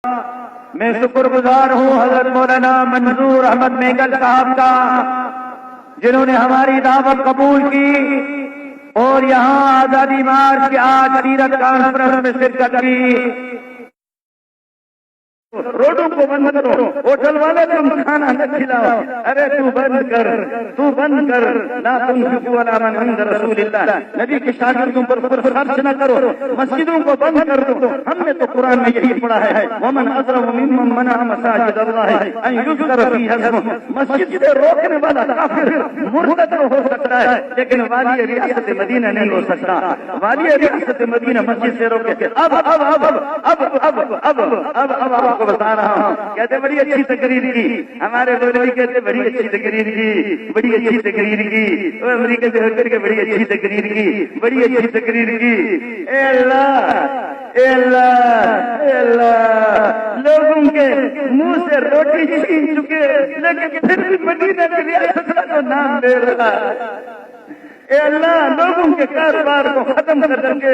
میں شکر گزار ہوں حضرت مولانا منظور احمد میگل صاحب کا، جنہوں نے ہماری دعوت قبول کی اور یہاں آزادی مارچ کی آج سیرت کانفرنس میں شرکت کی۔ روڈوں کو بند کرو، ہوٹل والے تم کھانا نہ کھلاؤ، ارے تو بند کر، تو بند کر، لا تنفقوا علی من عند رسول اللہ، نبی کے شاگردوں پر خرچ نہ کرو، مسجدوں کو بند کر دو۔ ہم نے تو قرآن میں یہی پڑھا ہے، ومن اظلم ممن منع مساجد اللہ ان یذکر فیہا اسمہ، مسجد سے روکنے والا کافر مرتد ہو سکتا ہے لیکن والی ریاست مدینہ نہیں ہو سکتا۔ والی ریاست مدینہ مسجد سے روکے۔ اب اب اب اب اب اب اب اب کو بتا رہا ہوں، کہتے بڑی اچھی تقریر کی، ہمارے مولوی کہتے بڑی اچھی تقریر کی، بڑی اچھی تقریر کی، وہ امریکہ سے ہو کر کے بڑی اچھی تقریر کی، بڑی اچھی تقریر کی۔ اے اللہ اے اللہ اے اللہ، لوگوں کے منہ سے روٹی چھین چکے لیکن پھر بھی مدینہ کی ریاست کا تو نام لے رہا۔ اے اللہ، لوگوں کے کاروبار کو ختم کر چکے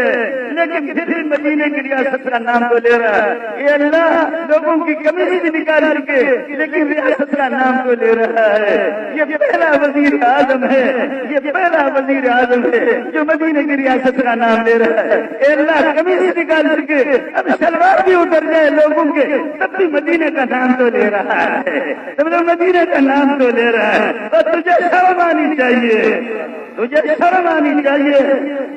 لیکن پھر بھی مدینے کی ریاست کا نام تو لے رہا ہے۔ اے اللہ، لوگوں کی کمی بھی نکال چکے لیکن ریاست کا نام تو لے رہا ہے۔ یہ پہلا وزیر اعظم ہے، یہ پہلا وزیر اعظم ہے جو مدینے کی ریاست کا نام لے رہا ہے۔ اے اللہ، کمی بھی نکال چکے، اب شلوار بھی اتر جائے لوگوں کے تب بھی مدینے کا نام تو لے رہا ہے، تب تو مدینے کا نام تو لے رہا ہے۔ اور تجھے شرم آنی چاہیے، تجھے شرم آنی چاہیے،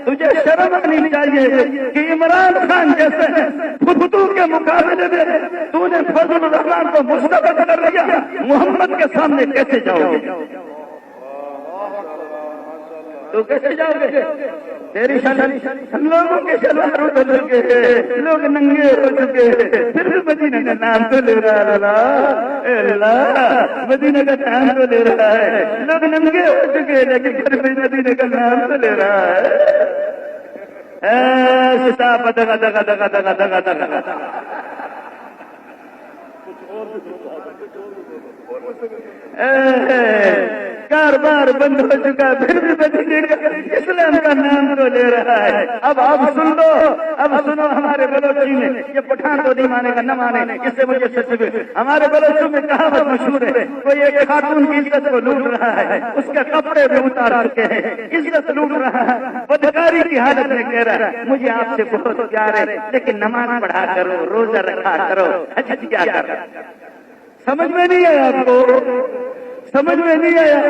تجھے شرم آنی چاہیے کہ عمران خان جیسے فتو کے مقابلے میں تو نے فضل الرحمان کو مستبد کر لیا، محمد کے سامنے کیسے جاؤ گے؟ تو کیسے جاؤ گے؟ تیری لوگوں کے شلوار اتر چکے ہیں، لوگ ننگے ہو چکے ہیں، پھر بھی مدینہ کا نام تو لے رہا ہے۔ اللہ اے اللہ، مدینہ کا نام تو لے رہا ہے، لوگ ننگے ہو چکے ہیں لیکن پھر بھی مدینہ کا نام تو لے رہا ہے۔ اے ستاپ دگا دگا دگا دگا دگا دگا، کاروبار بند ہو چکا پھر بھی مدینے کا اسلام کا نام تو لے رہا ہے۔ اب سن لو، اب سنو، ہمارے بلوچی میں یہ پٹھان تو نہیں مانے گا، نہ مانے، اس سے مجھے سچ میں ہمارے بلوچوں میں کہاوت مشہور ہے، کوئی ایک خاتون کی عزت کو لوٹ رہا ہے، اس کے کپڑے بھی اتار چکے ہیں، عزت لوٹ رہا ہے، بدکاری کی حالت میں کہہ رہا ہے مجھے آپ سے بہت پیار ہے لیکن نماز پڑھا کرو، روزہ رکھا کرو، حج کیا کرو۔ سمجھ میں نہیں آیا آپ کو؟ سمجھ میں نہیں آیا؟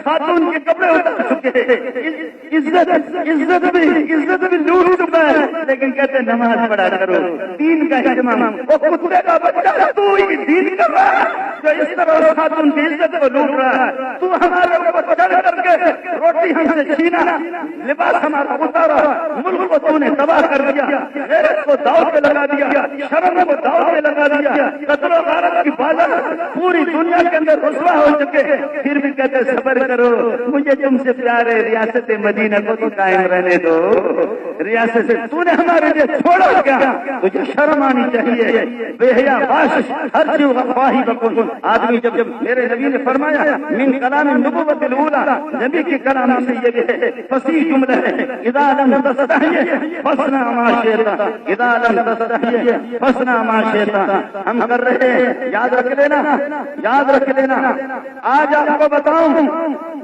خاتون کے کپڑے اتار چکے ہیں، عزت بھی لوٹ چکا ہے لیکن کہتے نماز پڑھا کرو، دین کا اہتمام۔ وہ کتے کا بچہ تو ہی دین کر رہا ہے جو اس طرح خاتون کی عزت کو لوٹ رہا ہے۔ تو ہمارے اوپر چڑھ کر کے روٹی ہم سے چھینا، لباس ہمارا اتارا، ملک کو تو نے تباہ کر دیا، غیرت کو داؤ پہ لگا دیا، شرم کو داؤ پہ لگا دیا، قتل و غارت کی بازار پوری دنیا کے اندر رسوا ہو چکے، پھر بھی کہتے صبر کرو، مجھے تم سے پیار ہے، ریاست مدینہ کو تو قائم رہنے دو۔ ریاست تو نے ہمارے لیے چھوڑا کیا؟ تجھے شرم آنی چاہیے، بے حیا باش ہر چیز وفاہی بکن۔ آدمی جب میرے نبی نے فرمایا من کلام النبوت الاولی، نبی کے کلام سے یہ بھی ہے فصیح جملہ ہے، اذا لم تستحی فاصنع ما شئت، اذا لم تستحی فاصنع ما شئت۔ ہم کر رہے ہیں، یاد رکھ لینا، یاد رکھ لینا۔ آج آپ کو بتاؤں،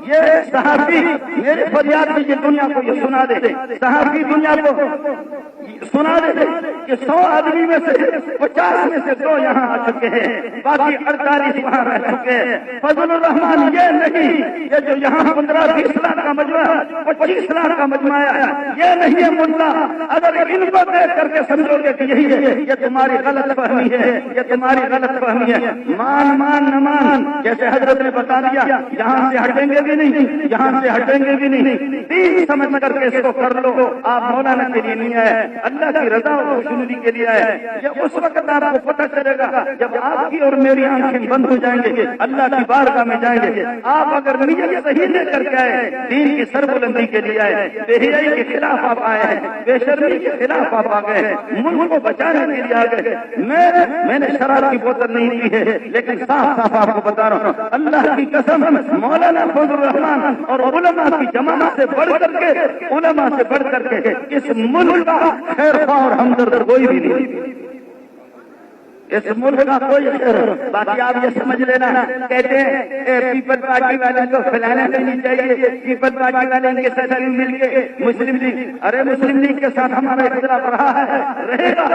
یہ صحافی میرے فریاد میں یہ دنیا کو یہ سنا دے، صحافی دنیا کو سنا دے کہ 100 آدمی میں سے 50 میں سے 2 یہاں آ چکے ہیں، باقی 48 وہاں رہ چکے ہیں۔ فضل الرحمان یہ نہیں، یہ جو یہاں 15-20 لاکھ کا مجمع، 25 لاکھ کا مجمع ہے، یہ نہیں ہے مدعا۔ اگر ان کو دیکھ کر کے سمجھو گے کہ یہی ہے، یہ تمہاری غلط فہمی ہے، یہ تمہاری غلط فہمی ہے۔ مان مان نہ مان، جیسے حضرت نے بتا دیا، یہاں سے ہٹیں گے بھی نہیں، یہاں سے ہٹیں گے بھی نہیں، دین سمجھ کر کے اس کو کر لو۔ آپ مولانا کے لیے نہیں آئے، اللہ کی رضا اور خوشنودی کے لیے آئے۔ یہ اس وقت آپ کو پتہ چلے گا جب آپ کی اور میری آنکھیں بند ہو جائیں گے، اللہ کی بارگاہ میں جائیں گے۔ آپ اگر نیت صحیح لے کر کے آئے، دین کی سربلندی کے لیے آئے، بے حیائی کے خلاف آپ آئے ہیں، بے شرمی کے خلاف آپ آ گئے ہیں، ملک کو بچانے کے لیے آ گئے۔ میں نے شراب کی بوتل نہیں لی ہے لیکن صاف صاف آپ کو بتا رہا ہوں، اللہ کی قسم، مولانا فضل الرحمان اور علماء کی جماعت سے بڑھ کر کے، علماء سے بڑھ کر کے اس ملک کا خیر خواہ اور ہمدرد کوئی بھی نہیں۔ اس ملک کا کوئی خیر. باقی آپ یہ سمجھ لینا, کہتے ہیں پیپل پارٹی والوں کو فلانا نہیں چاہیے, پیپل پارٹی والے ان کے ساتھ مل کے مسلم لیگ. ارے مسلم لیگ کے ساتھ ہمارا اختلاف رہا ہے, رہے گا.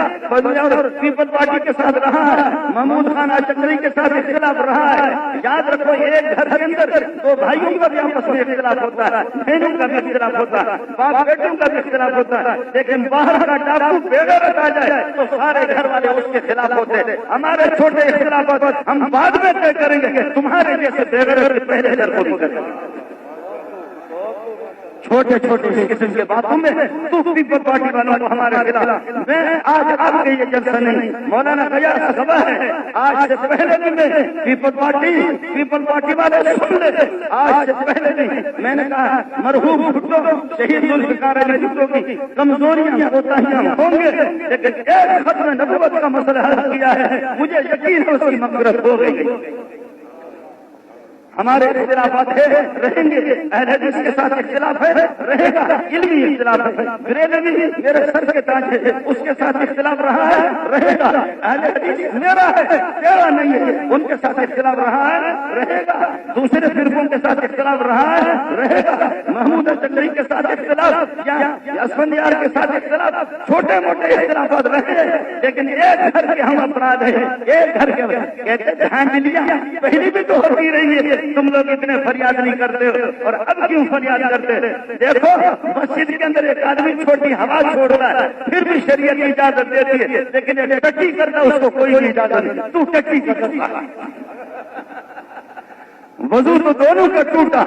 اور پیپل پارٹی کے ساتھ رہا ہے, محمود خان چکری کے ساتھ اختلاف رہا ہے. یاد رکھو, ایک گھر کے اندر دو بھائیوں کا بھی آپس میں اختلاف ہوتا ہے, بہنوں کا بھی اختلاف ہوتا ہے, باپ بیٹوں کا بھی اختلاف ہوتا ہے. لیکن باہر کا ڈاکو بےغیرت آ جائے تو سارے گھر والے اس کے خلاف ہوتے ہیں. ہمارے چھوٹے اختلافات ہم بعد میں طے کریں گے, تمہارے جیسے بےغیرت پہلے درپور کریں گے. چھوٹے چھوٹے اس قسم کے باتوں میں تو پیپل پارٹی والوں کو ہمارے خلاف. میں آج آپ کے یہ جلسہ نہیں, مولانا غیاث کا خبر ہے, آج سے پہلے دن میں پیپل پارٹی والے سن لے. آج سے پہلے دن میں نے کہا مرحوم بھٹو شہید ذوالفقار علی بھٹو کی کمزوریاں کوتاہیاں ہوں گے, لیکن ایک ختم نبوت کا مسئلہ حل کیا ہے, مجھے یقین ہے اس کی مغفرت ہو گئی. ہمارے اختلافات رہیں گے, اہل حدیث کے ساتھ اختلاف ہے, رہے گا. علمی اختلاف ہے, بریلوی میرے سر کے تاج ہے, اس کے ساتھ اختلاف رہا ہے, رہے گا. اہل حدیث میرا ہے, تیرا نہیں ہے, ان کے ساتھ اختلاف رہا ہے, رہے گا. دوسرے فرقوں کے ساتھ اختلاف رہا ہے, رہے گا. محمود چکری کے ساتھ اختلاف یا اسفندیار کے ساتھ اختلاف, چھوٹے موٹے اختلافات رہے, لیکن ایک گھر کے ہم افراد ہیں, ایک گھر کے. کہتے دھیان دیا پہلی بھی تو ہوتی رہی ہے, تم لوگ اتنے فریاد نہیں کرتے ہو, اور اب کیوں فریاد کرتے؟ دیکھو مسجد کے اندر ایک آدمی چھوٹی ہوا چھوڑ رہا ہے, پھر بھی شریعت اجازت دیتی ہے, لیکن یہ ٹٹی کرتا اس کو کوئی نہیں اجازت نہیں. تو ٹٹی کرتا, وضو تو دونوں کا ٹوٹا,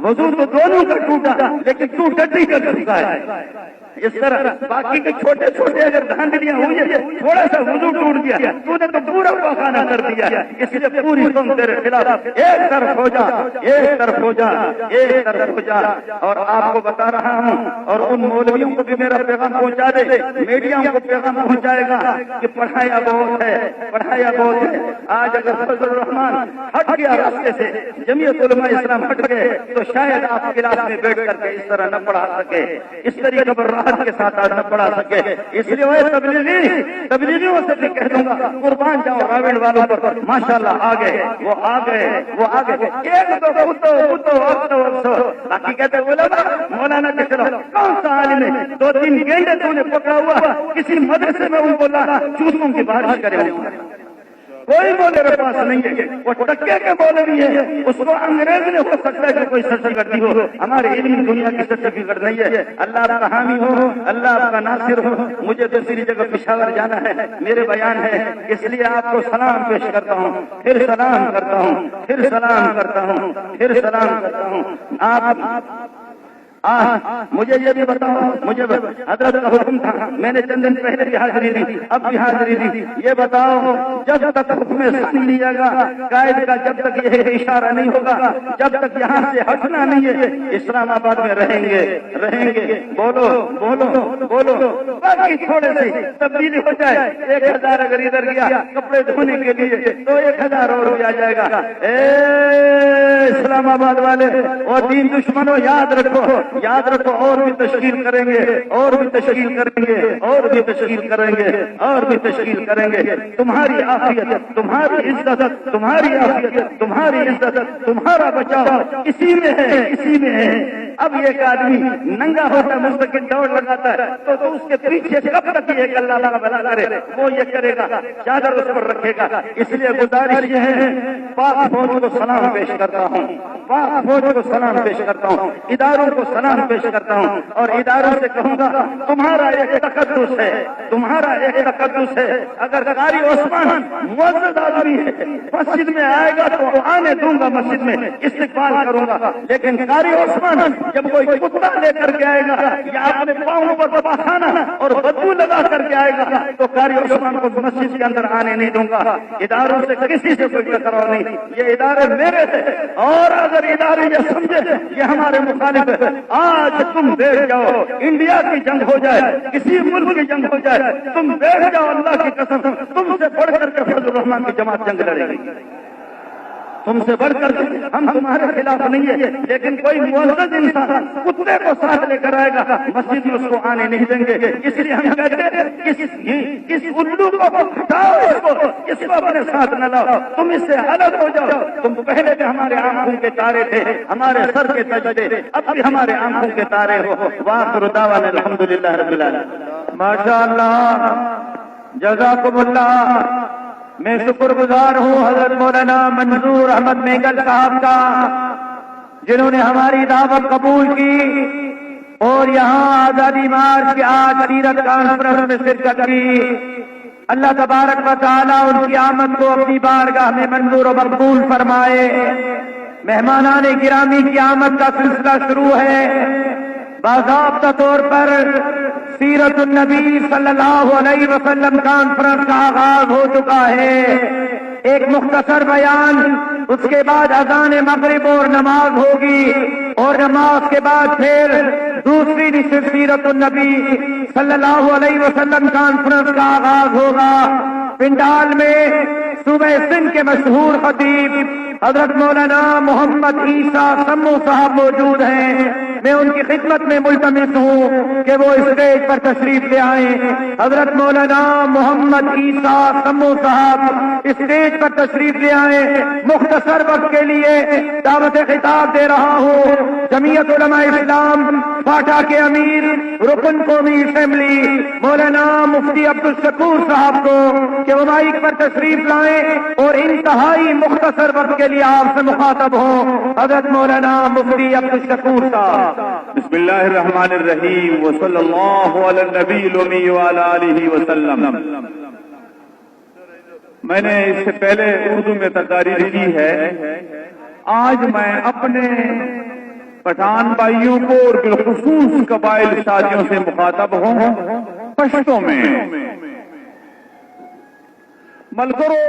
وضو تو دونوں کا ٹوٹا, لیکن تو ٹٹی کر سکتا ہے. اس طرح باقی کے چھوٹے چھوٹے اگر دھاندلیاں ہوئی ہیں, تھوڑا سا وضو ٹوٹ گیا, تو نے تو پورا پخانا کر دیا. اس لیے پوری قوم تیرے خلاف ایک طرف ہو جا, ایک طرف ہو جا, ایک طرف ہو جا. اور آپ کو بتا رہا ہوں, اور ان مولویوں کو بھی میرا پیغام پہنچا دے, میڈیا کو پیغام پہنچائے گا کہ پڑھایا بہت ہے, پڑھایا بہت ہے. آج اگر فضل الرحمان ہٹ گیا راستے سے, جمعیت علماء اسلام ہٹ گئے, تو شاید آپ کلاس میں بیٹھ کر کے اس طرح نہ پڑھا سکے, اس طریقے پر کے ساتھ آج نہ پڑھا سکے. اس لیے وہ تبلیغیوں سے بھی کہہ دوں گا, قربان جاؤ راوڑ والوں پر, ماشاءاللہ آ گئے, وہ آ گئے, وہ آ گئے. ایک تو باقی کہتے علماء مولانا کے خلاف کون سا عالم ہے, 2-3 گینڈے تو نے پکڑا ہوا, کسی مدرسے میں ان کو لا چوسوں کی بارش کرے, کوئی مولوی میرے پاس نہیں ہے. وہ ٹکے کے مولوی ہے, اس کو انگریز نے ہو سکتا ہے کہ کوئی سرٹیفکیٹ ہو, ہمارے علمی دنیا کی سرٹیفکیٹ نہیں ہے. اللہ آپ کا حامی ہو, اللہ آپ کا ناصر ہو. مجھے دوسری جگہ پشاور جانا ہے, میرے بیان ہے, اس لیے آپ کو سلام پیش کرتا ہوں, پھر سلام کرتا ہوں, پھر سلام کرتا ہوں, پھر سلام کرتا ہوں. آپ مجھے یہ بھی بتاؤ, مجھے حضرت کا حکم تھا, میں نے چند دن پہلے بھی حاضری دی, اب بھی حاضری دی. یہ بتاؤ جب تک حکم ثانی لیا گا قائد کا, جب تک یہ اشارہ نہیں ہوگا, جب تک یہاں سے ہٹنا نہیں ہے, اسلام آباد میں رہیں گے, رہیں گے. بولو بولو بولو. باقی تھوڑے سے تبدیلی ہو جائے, 1000 اگر ادھر گیا کپڑے دھونے کے لیے تو 1000 اور بھی آ جائے گا. اسلام آباد والے اور دین دشمنوں, یاد رکھو, یاد رکھو, اور بھی تشکیل کریں گے, اور بھی تشکیل کریں گے, اور بھی تشکیل کریں گے, اور بھی تشکیل کریں گے. تمہاری عافیت, تمہاری عزت, تمہاری عافیت, تمہاری عزت, تمہارا بچاؤ اسی میں ہے, اسی میں ہے. اب ایک آدمی ننگا ہوتا مستقل دوڑ لگاتا ہے تو اس کے پیچھے کب تک یہ اللہ تعالیٰ بھلا کرے, وہ یہ کرے گا, چادر اس پر رکھے گا. اس لیے گزارش یہ ہے, پاک فوج کو سلام پیش کرتا ہوں, پاک فوج کو سلام پیش کرتا ہوں, اداروں کو سلام پیش کرتا ہوں, اور اداروں سے کہوں گا تمہارا ایک تقدس ہے, تمہارا ایک تقدس ہے. اگر قاری عثمان معزز آدمی ہے, مسجد میں آئے گا تو آنے دوں گا, مسجد میں استقبال کروں گا. لیکن قاری عثمان جب کوئی کتا لے کر کے آئے گا یا اپنے پاؤں پر پخانا اور بدبو لگا کر کے آئے گا تو قاری عثمان کو مسجد کے اندر آنے نہیں دوں گا. اداروں سے کسی سے کوئی ٹکراؤ نہیں, یہ ادارے میرے تھے, اور اگر ادارے یہ سمجھے یہ ہمارے مخالف ہے, آج تم بیٹھ جاؤ, انڈیا کی جنگ ہو جائے, کسی ملک کی جنگ ہو جائے, تم بیٹھ جاؤ, اللہ کی قسم تم سے بڑھ کر کے فضل الرحمان کی جماعت جنگ لڑے گی. تم سے بڑھ کر ہم تمہارے خلاف نہیں ہے، لیکن کوئی معزز انسان کتے کو ساتھ لے کر آئے گا مسجد میں اس کو آنے نہیں دیں گے۔ اس لیے ہم کہتے ہیں اس الو کو ہٹاؤ، اس کو اپنے ساتھ نہ لاؤ، تم اس سے الگ ہو جاؤ۔ تم پہلے بھی ہمارے آنکھوں کے تارے تھے، ہمارے سر کے تاج تھے، اب بھی ہمارے آنکھوں کے تارے ہو۔ وآخر دعوانا الحمدللہ رب العالمین۔ ماشاءاللہ، جزاکم اللہ۔ میں شکر گزار ہوں حضرت مولانا منظور احمد میگل صاحب کا، جنہوں نے ہماری دعوت قبول کی اور یہاں آزادی مارچ کے آج سیرت کانفرنس میں شرکت کی۔ اللہ تبارک و تعالیٰ ان کی آمد کو اپنی بارگاہ میں منظور و مقبول فرمائے۔ مہمانان گرامی کی آمد کا سلسلہ شروع ہے۔ باضابطہ طور پر سیرت النبی صلی اللہ علیہ وسلم کانفرنس کا آغاز ہو چکا ہے۔ ایک مختصر بیان، اس کے بعد اذان مغرب اور نماز ہوگی، اور نماز کے بعد پھر دوسری نشست سیرت النبی صلی اللہ علیہ وسلم کانفرنس کا آغاز ہوگا۔ پنڈال میں صوبہ سندھ کے مشہور خطیب حضرت مولانا محمد عیسیٰ سمو صاحب موجود ہیں۔ میں ان کی خدمت میں ملتمس ہوں کہ وہ اسٹیج پر تشریف لے آئیں۔ حضرت مولانا محمد عیسیٰ سمو صاحب اسٹیج پر تشریف لے آئیں۔ مختصر وقت کے لیے دعوت خطاب دے رہا ہوں جمعیت علماء اسلام فاٹا کے امیر رکن قومی اسمبلی مولانا مفتی عبدالشکور صاحب کو کہ وہ مائک پر تشریف لائیں اور انتہائی مختصر وقت کے لیے آپ سے مخاطب ہوں۔ حضرت مولانا مفتی عبدالشکور صاحب۔ بسم اللہ الرحمن الرحیم، وصلی اللہ علی النبی الامی وعلی آلہ وسلم۔ میں نے اس سے پہلے اردو میں تقاریر کی ہے، آج میں اپنے پٹھان بھائیوں کو اور بالخصوص قبائل ساتھیوں سے مخاطب ہوں پشتوں میں۔ ملکرو